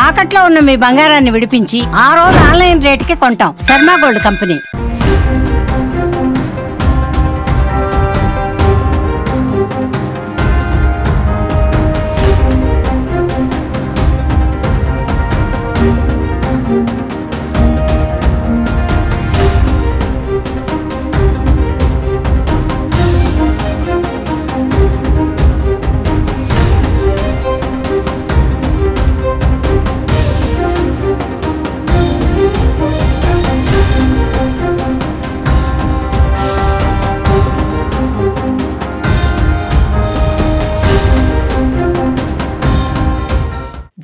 తాకట్లో ఉన్న మీ బంగారాన్ని విడిపించి ఆ రోజు ఆన్లైన్ రేటుకి కొంటాం. Sharma gold company.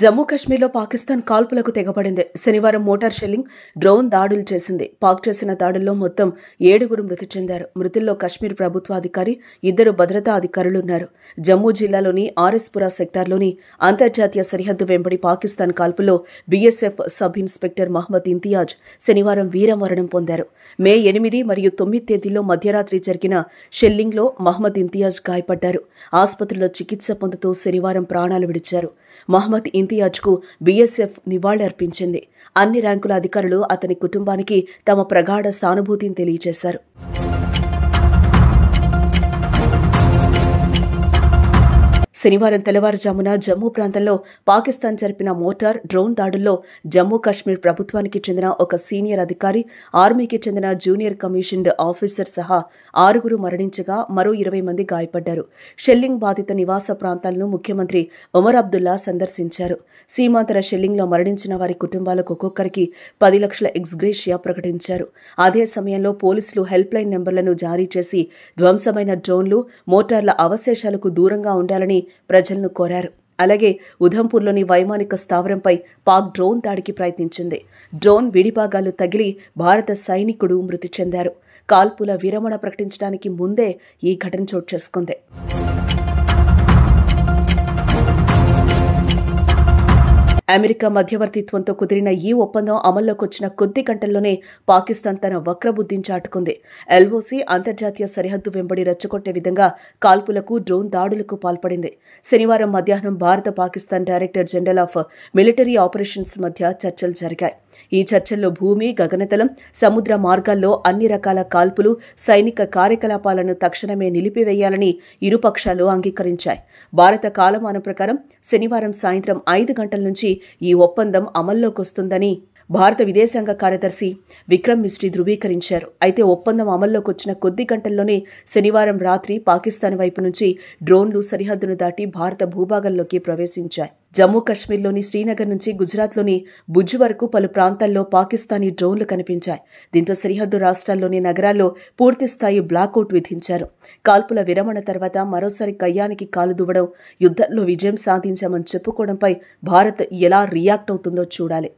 జమ్మూ కశ్మీర్లో పాకిస్తాన్ కాల్పులకు తెగపడింది. శనివారం మోటార్ షెల్లింగ్, డ్రోన్ దాడులు చేసింది. పాక్ చేసిన దాడుల్లో మొత్తం 7 మృతి చెందారు. మృతుల్లో కశ్మీర్ ప్రభుత్వాధికారి, 2 భద్రతా అధికారులున్నారు. జమ్మూ జిల్లాలోని ఆర్ఎస్పురా సెక్టార్లోని అంతర్జాతీయ సరిహద్దు వెంబడి పాకిస్తాన్ కాల్పుల్లో BSF sub inspector Mohammed Imtiaz శనివారం వీరమరణం పొందారు. మే 8 మరియు 9 తేదీల్లో మధ్యరాత్రి జరిగిన షెల్లింగ్లో మహ్మద్ ఇంతియాజ్ గాయపడ్డారు. ఆసుపత్రిలో చికిత్స పొందుతూ శనివారం ప్రాణాలు విడిచారు. మహ్మద్ ఇంతియాజ్కు బీఎస్ఎఫ్ నివాళులర్పించింది. అన్ని ర్యాంకుల అధికారులు అతని కుటుంబానికి తమ ప్రగాఢ సానుభూతిని తెలియజేశారు. శనివారం తెల్లవారుజామున జమ్మూ ప్రాంతంలో పాకిస్తాన్ జరిపిన మోటార్, డ్రోన్ దాడుల్లో జమ్మూ కశ్మీర్ ప్రభుత్వానికి చెందిన ఒక సీనియర్ అధికారి, ఆర్మీకి చెందిన జూనియర్ కమిషన్డ్ ఆఫీసర్ సహా 6 మరణించగా మరో 20 మంది గాయపడ్డారు. షెల్లింగ్ బాధిత నివాస ప్రాంతాలను ముఖ్యమంత్రి ఒమర్ అబ్దుల్లా సందర్శించారు. సీమాంతర షెల్లింగ్లో మరణించిన వారి కుటుంబాలకు ఒక్కొక్కరికి 10 లక్షల ఎక్స్గ్రేషియా ప్రకటించారు. అదే సమయంలో పోలీసులు హెల్ప్ లైన్ నెంబర్లను జారీ చేసి ధ్వంసమైన డ్రోన్లు, మోటార్ల అవశేషాలకు దూరంగా ఉండాలని ప్రజలను కోరారు. అలాగే ఉధంపూర్లోని వైమానిక స్థావరంపై పాక్ డ్రోన్ దాడికి ప్రయత్నించింది. డ్రోన్ విడిభాగాలు తగిలి భారత సైనికుడు మృతి చెందారు. కాల్పుల విరమణ ప్రకటించడానికి ముందే ఈ ఘటన చోటు చేసుకుంది. అమెరికా మధ్యవర్తిత్వంతో కుదిరిన ఈ ఒప్పందం అమల్లోకొచ్చిన కొద్ది గంటల్లోనే పాకిస్తాన్ తన వక్రబుద్ధిని చాటుకుంది. ఎల్ఓసీ అంతర్జాతీయ సరిహద్దు వెంబడి రెచ్చగొట్టే విధంగా కాల్పులకు, డ్రోన్ దాడులకు పాల్పడింది. శనివారం మధ్యాహ్నం భారత Pakistan director general of military operations మధ్య చర్చలు జరిగాయి. ఈ చర్చల్లో భూమి, గగనతలం, సముద్ర మార్గాల్లో అన్ని రకాల కాల్పులు, సైనిక కార్యకలాపాలను తక్షణమే నిలిపివేయాలని ఇరుపక్షాలు అంగీకరించాయి. భారత కాలమానం ప్రకారం శనివారం సాయంత్రం 5 గంటల నుంచి ఈ ఒప్పందం అమల్లోకొస్తుందని భారత విదేశాంగ కార్యదర్శి విక్రమ్ మిస్రీ ధృవీకరించారు. అయితే ఒప్పందం అమల్లోకొచ్చిన కొద్ది గంటల్లోనే శనివారం రాత్రి పాకిస్తాన్ వైపు నుంచి డ్రోన్లు సరిహద్దును దాటి భారత భూభాగంలోకి ప్రవేశించాయి. జమ్మూ కశ్మీర్లోని శ్రీనగర్ నుంచి గుజరాత్లోని భుజ్ వరకు పలు ప్రాంతాల్లో పాకిస్తానీ డ్రోన్లు కనిపించాయి. దీంతో సరిహద్దు రాష్ట్రాల్లోని నగరాల్లో పూర్తిస్థాయి బ్లాకౌట్ విధించారు. కాల్పుల విరమణ తర్వాత మరోసారి కయ్యానికి కాలు దువ్వడం, యుద్ధంలో విజయం సాధించామని చెప్పుకోవడంపై భారత్ ఎలా రియాక్ట్ అవుతుందో చూడాలి.